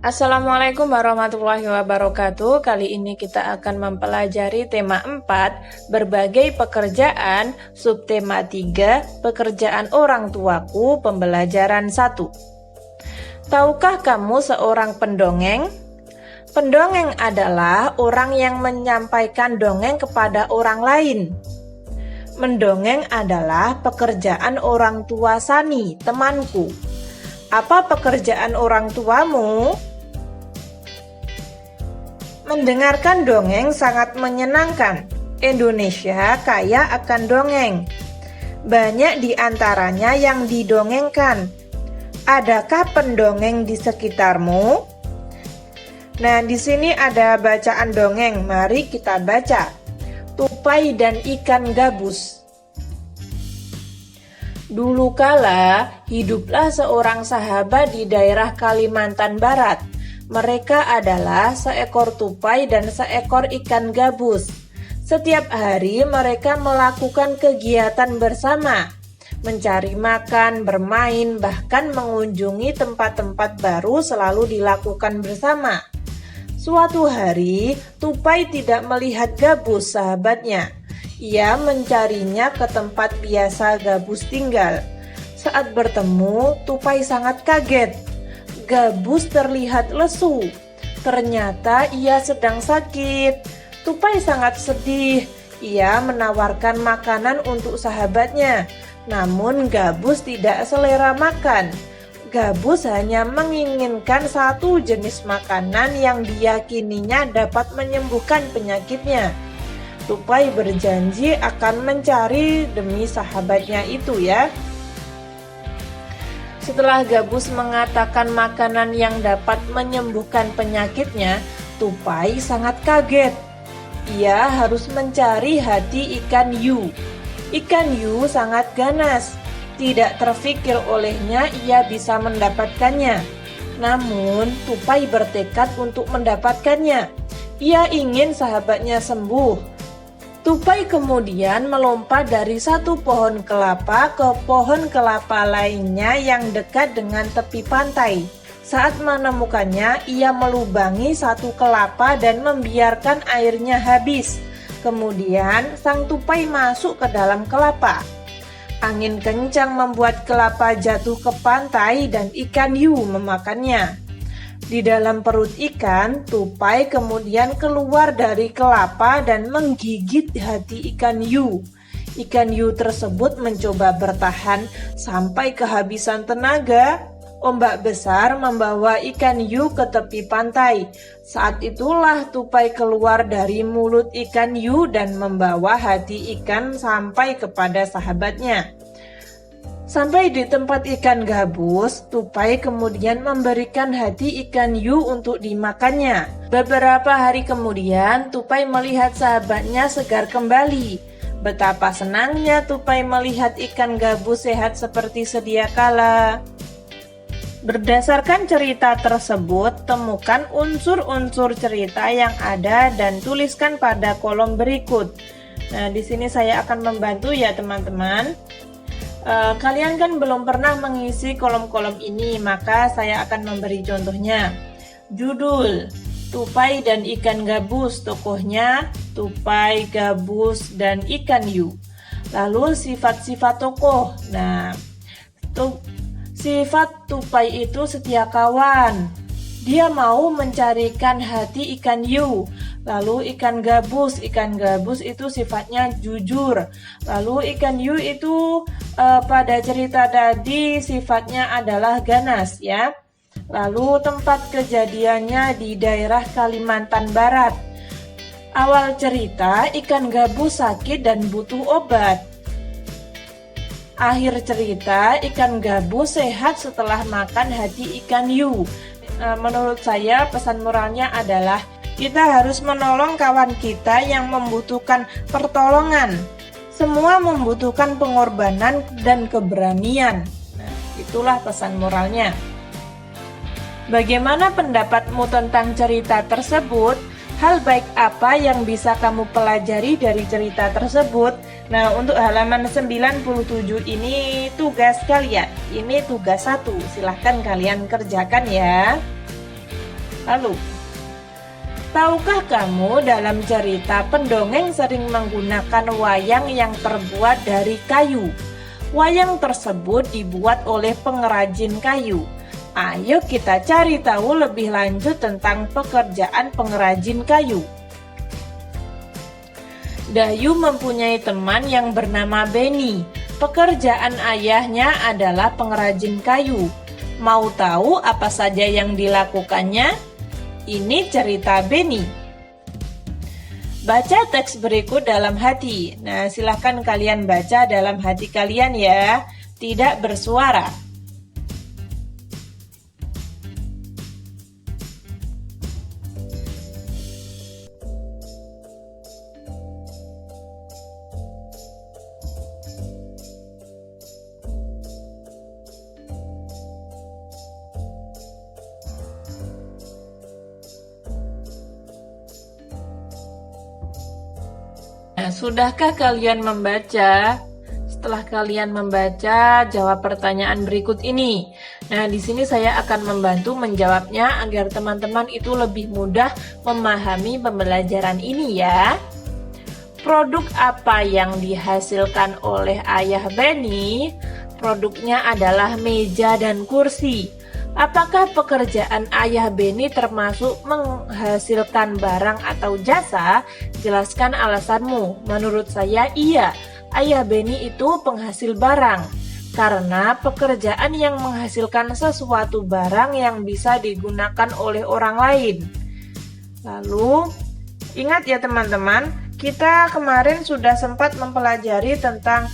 Assalamualaikum warahmatullahi wabarakatuh. Kali ini kita akan mempelajari tema 4, berbagai pekerjaan, subtema 3, pekerjaan orang tuaku, pembelajaran 1. Tahukah kamu seorang pendongeng? Pendongeng adalah orang yang menyampaikan dongeng kepada orang lain. Mendongeng adalah pekerjaan orang tua Sani, temanku. Apa pekerjaan orang tuamu? Mendengarkan dongeng sangat menyenangkan. Indonesia kaya akan dongeng. Banyak di antaranya yang didongengkan. Adakah pendongeng di sekitarmu? Nah, di sini ada bacaan dongeng. Mari kita baca. Tupai dan ikan gabus. Dulu kala, hiduplah seorang sahabat di daerah Kalimantan Barat. Mereka adalah seekor tupai dan seekor ikan gabus. Setiap hari mereka melakukan kegiatan bersama, mencari makan, bermain, bahkan mengunjungi tempat-tempat baru selalu dilakukan bersama. Suatu hari, tupai tidak melihat gabus sahabatnya. Ia mencarinya ke tempat biasa gabus tinggal. Saat bertemu, tupai sangat kaget. Gabus terlihat lesu. Ternyata ia sedang sakit. Tupai sangat sedih. Ia menawarkan makanan untuk sahabatnya. Namun gabus tidak selera makan. Gabus hanya menginginkan satu jenis makanan yang diyakininya dapat menyembuhkan penyakitnya. Tupai berjanji akan mencari demi sahabatnya itu ya. Setelah gabus mengatakan makanan yang dapat menyembuhkan penyakitnya, tupai sangat kaget. Ia harus mencari hati ikan hiu. Ikan hiu sangat ganas. Tidak terfikir olehnya ia bisa mendapatkannya. Namun, tupai bertekad untuk mendapatkannya. Ia ingin sahabatnya sembuh. Tupai kemudian melompat dari satu pohon kelapa ke pohon kelapa lainnya yang dekat dengan tepi pantai. Saat menemukannya, ia melubangi satu kelapa dan membiarkan airnya habis. Kemudian, sang tupai masuk ke dalam kelapa. Angin kencang membuat kelapa jatuh ke pantai dan ikan hiu memakannya. Di dalam perut ikan, tupai kemudian keluar dari kelapa dan menggigit hati ikan hiu. Ikan hiu tersebut mencoba bertahan sampai kehabisan tenaga. Ombak besar membawa ikan hiu ke tepi pantai. Saat itulah tupai keluar dari mulut ikan hiu dan membawa hati ikan sampai kepada sahabatnya. Sampai di tempat ikan gabus, tupai kemudian memberikan hati ikan hiu untuk dimakannya. Beberapa hari kemudian, tupai melihat sahabatnya segar kembali. Betapa senangnya tupai melihat ikan gabus sehat seperti sedia kala. Berdasarkan cerita tersebut, temukan unsur-unsur cerita yang ada dan tuliskan pada kolom berikut. Nah, di sini saya akan membantu ya teman-teman. Kalian kan belum pernah mengisi kolom-kolom ini, maka saya akan memberi contohnya. Judul, tupai dan ikan gabus, tokohnya tupai, gabus, dan ikan hiu. Lalu sifat-sifat tokoh. Nah, sifat tupai itu setia kawan. Dia mau mencarikan hati ikan hiu. Lalu ikan gabus itu sifatnya jujur. Lalu ikan hiu itu pada cerita tadi sifatnya adalah ganas ya. Lalu tempat kejadiannya di daerah Kalimantan Barat. Awal cerita ikan gabus sakit dan butuh obat. Akhir cerita ikan gabus sehat setelah makan hati ikan hiu. Menurut saya pesan moralnya adalah kita harus menolong kawan kita yang membutuhkan pertolongan. Semua membutuhkan pengorbanan dan keberanian. Nah, itulah pesan moralnya. Bagaimana pendapatmu tentang cerita tersebut? Hal baik apa yang bisa kamu pelajari dari cerita tersebut? Nah, untuk halaman 97 ini tugas kalian. Ini tugas 1. Silahkan kalian kerjakan ya. Lalu, tahukah kamu dalam cerita pendongeng sering menggunakan wayang yang terbuat dari kayu? Wayang tersebut dibuat oleh pengrajin kayu. Ayo kita cari tahu lebih lanjut tentang pekerjaan pengrajin kayu. Dayu mempunyai teman yang bernama Benny. Pekerjaan ayahnya adalah pengrajin kayu. Mau tahu apa saja yang dilakukannya? Ini cerita Benny. Baca teks berikut dalam hati. Nah, silahkan kalian baca dalam hati kalian ya, tidak bersuara. Nah, sudahkah kalian membaca? Setelah kalian membaca, jawab pertanyaan berikut ini. Nah, di sini saya akan membantu menjawabnya agar teman-teman itu lebih mudah memahami pembelajaran ini ya. Produk apa yang dihasilkan oleh ayah Benny? Produknya adalah meja dan kursi. Apakah pekerjaan ayah Benny termasuk menghasilkan barang atau jasa? Jelaskan alasanmu. Menurut saya iya, ayah Benny itu penghasil barang. Karena pekerjaan yang menghasilkan sesuatu barang yang bisa digunakan oleh orang lain. Lalu, ingat ya teman-teman, kita kemarin sudah sempat mempelajari tentang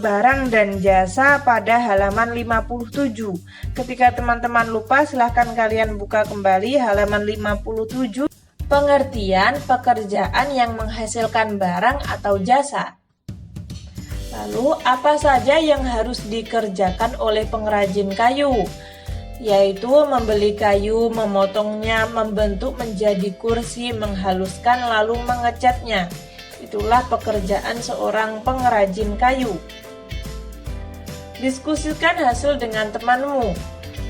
barang dan jasa pada halaman 57. Ketika teman-teman lupa, silahkan kalian buka kembali halaman 57. Pengertian pekerjaan yang menghasilkan barang atau jasa. Lalu, apa saja yang harus dikerjakan oleh pengrajin kayu? Yaitu membeli kayu, memotongnya, membentuk menjadi kursi, menghaluskan, lalu mengecatnya. Itulah pekerjaan seorang pengrajin kayu. Diskusikan hasil dengan temanmu.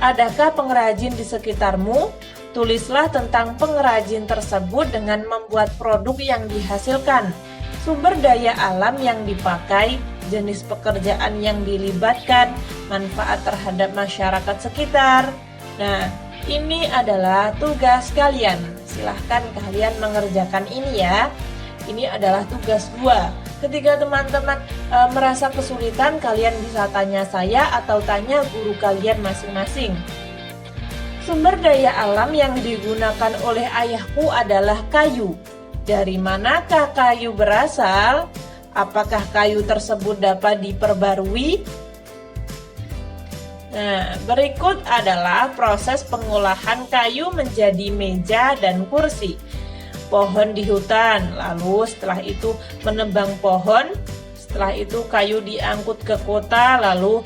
Adakah pengrajin di sekitarmu? Tulislah tentang pengrajin tersebut dengan membuat produk yang dihasilkan, sumber daya alam yang dipakai, jenis pekerjaan yang dilibatkan, manfaat terhadap masyarakat sekitar. Nah, ini adalah tugas kalian. Silahkan kalian mengerjakan ini ya. Ini adalah tugas 2. Ketika teman-teman merasa kesulitan, kalian bisa tanya saya atau tanya guru kalian masing-masing. Sumber daya alam yang digunakan oleh ayahku adalah kayu. Dari manakah kayu berasal? Apakah kayu tersebut dapat diperbarui? Nah, berikut adalah proses pengolahan kayu menjadi meja dan kursi. Pohon di hutan, lalu setelah itu menebang pohon, setelah itu kayu diangkut ke kota, lalu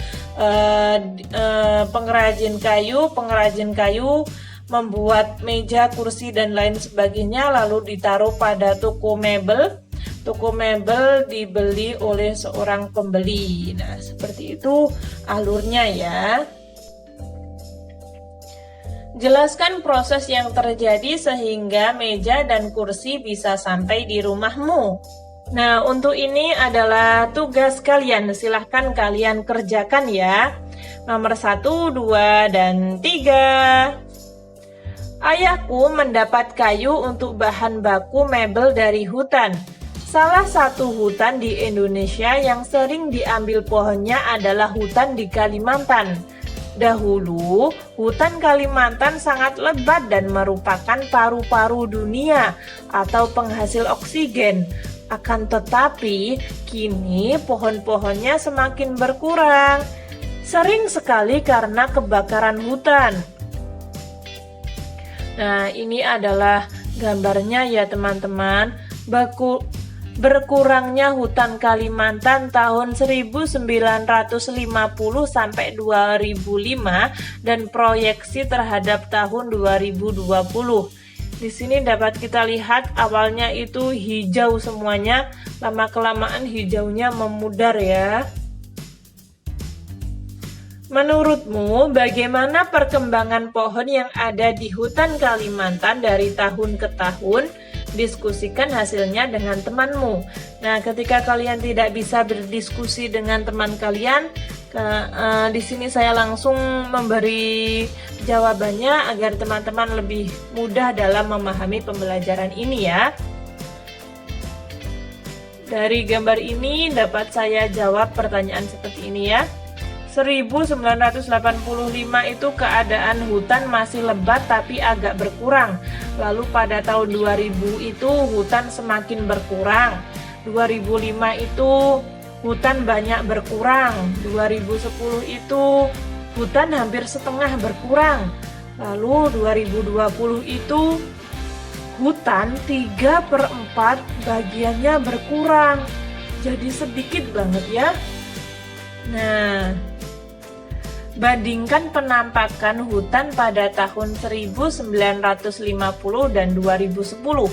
pengrajin kayu membuat meja, kursi dan lain sebagainya, lalu ditaruh pada toko mebel. Toko mebel dibeli oleh seorang pembeli. Nah, seperti itu alurnya ya. Jelaskan proses yang terjadi sehingga meja dan kursi bisa sampai di rumahmu. Nah, untuk ini adalah tugas kalian. Silahkan kalian kerjakan ya. Nomor 1, 2, dan 3. Ayahku mendapat kayu untuk bahan baku mebel dari hutan. Salah satu hutan di Indonesia yang sering diambil pohonnya adalah hutan di Kalimantan. Dahulu, hutan Kalimantan sangat lebat dan merupakan paru-paru dunia atau penghasil oksigen. Akan tetapi, kini pohon-pohonnya semakin berkurang. Sering sekali karena kebakaran hutan. Nah, ini adalah gambarnya ya teman-teman. Berkurangnya hutan Kalimantan tahun 1950 sampai 2005 dan proyeksi terhadap tahun 2020. Di sini dapat kita lihat awalnya itu hijau semuanya, lama-kelamaan hijaunya memudar ya. Menurutmu, bagaimana perkembangan pohon yang ada di hutan Kalimantan dari tahun ke tahun? Diskusikan hasilnya dengan temanmu. Nah, ketika kalian tidak bisa berdiskusi dengan teman kalian, di sini saya langsung memberi jawabannya agar teman-teman lebih mudah dalam memahami pembelajaran ini ya. Dari gambar ini dapat saya jawab pertanyaan seperti ini ya. 1985 itu keadaan hutan masih lebat tapi agak berkurang. Lalu pada tahun 2000 itu hutan semakin berkurang. 2005 itu hutan banyak berkurang. 2010 itu hutan hampir setengah berkurang. Lalu 2020 itu hutan 3/4 bagiannya berkurang. Jadi sedikit banget ya. Nah, bandingkan penampakan hutan pada tahun 1950 dan 2010.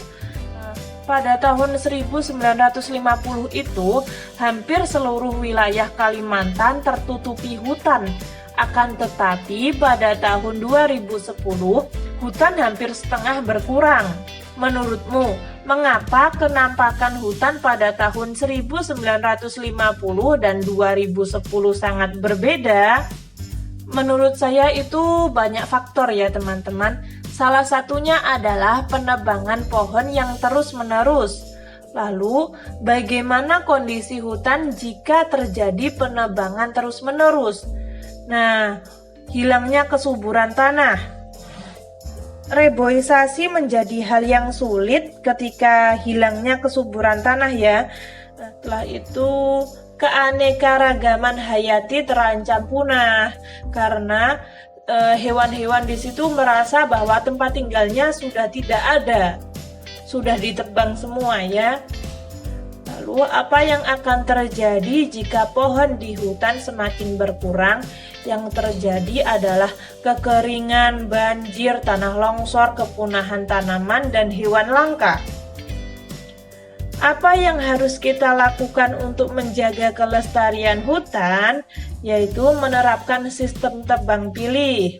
Pada tahun 1950 itu, hampir seluruh wilayah Kalimantan tertutupi hutan. Akan tetapi pada tahun 2010, hutan hampir setengah berkurang. Menurutmu, mengapa kenampakan hutan pada tahun 1950 dan 2010 sangat berbeda? Menurut saya itu banyak faktor ya teman-teman. Salah satunya adalah penebangan pohon yang terus-menerus. Lalu, bagaimana kondisi hutan jika terjadi penebangan terus-menerus? Nah, hilangnya kesuburan tanah. Reboisasi menjadi hal yang sulit ketika hilangnya kesuburan tanah ya. Setelah itu, keanekaragaman hayati terancam punah karena hewan-hewan di situ merasa bahwa tempat tinggalnya sudah tidak ada, sudah ditebang semua ya. Lalu apa yang akan terjadi jika pohon di hutan semakin berkurang? Yang terjadi adalah kekeringan, banjir, tanah longsor, kepunahan tanaman dan hewan langka. Apa yang harus kita lakukan untuk menjaga kelestarian hutan? Yaitu menerapkan sistem tebang pilih.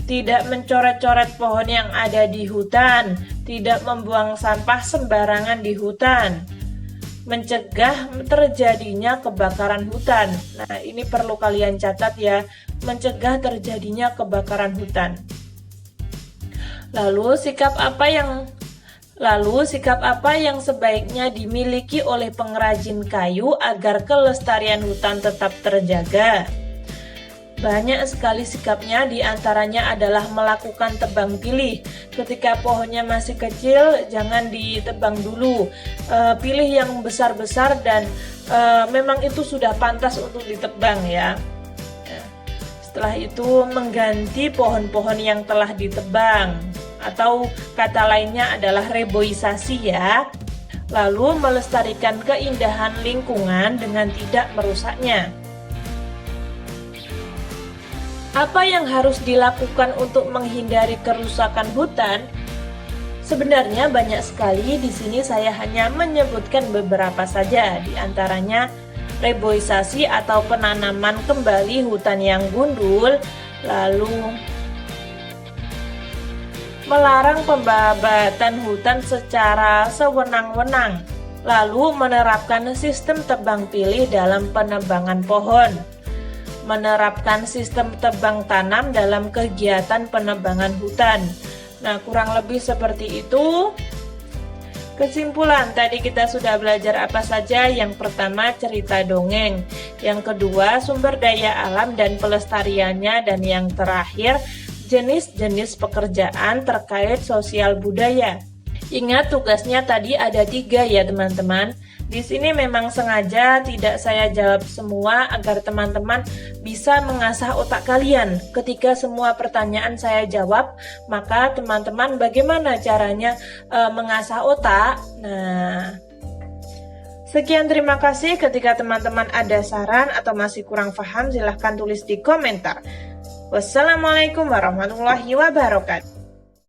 Tidak mencoret-coret pohon yang ada di hutan, tidak membuang sampah sembarangan di hutan, mencegah terjadinya kebakaran hutan. Nah, ini perlu kalian catat ya, mencegah terjadinya kebakaran hutan. Lalu sikap apa yang sebaiknya dimiliki oleh pengrajin kayu agar kelestarian hutan tetap terjaga? Banyak sekali sikapnya, diantaranya adalah melakukan tebang pilih. Ketika pohonnya masih kecil, jangan ditebang dulu. Pilih yang besar-besar dan memang itu sudah pantas untuk ditebang ya. Setelah itu mengganti pohon-pohon yang telah ditebang, atau kata lainnya adalah reboisasi ya. Lalu melestarikan keindahan lingkungan dengan tidak merusaknya. Apa yang harus dilakukan untuk menghindari kerusakan hutan? Sebenarnya banyak sekali, di sini saya hanya menyebutkan beberapa saja, di antaranya reboisasi atau penanaman kembali hutan yang gundul, lalu melarang pembabatan hutan secara sewenang-wenang, lalu menerapkan sistem tebang pilih dalam penebangan pohon, menerapkan sistem tebang tanam dalam kegiatan penebangan hutan. Nah, kurang lebih seperti itu. Kesimpulan, tadi kita sudah belajar apa saja? Yang pertama, cerita dongeng. Yang kedua, sumber daya alam dan pelestariannya. Dan yang terakhir, jenis-jenis pekerjaan terkait sosial budaya. Ingat, tugasnya tadi ada 3 ya teman-teman. Di sini memang sengaja tidak saya jawab semua agar teman-teman bisa mengasah otak kalian. Ketika semua pertanyaan saya jawab, maka teman-teman bagaimana caranya mengasah otak? Nah, sekian, terima kasih. Ketika teman-teman ada saran atau masih kurang paham, silahkan tulis di komentar. Wassalamualaikum warahmatullahi wabarakatuh.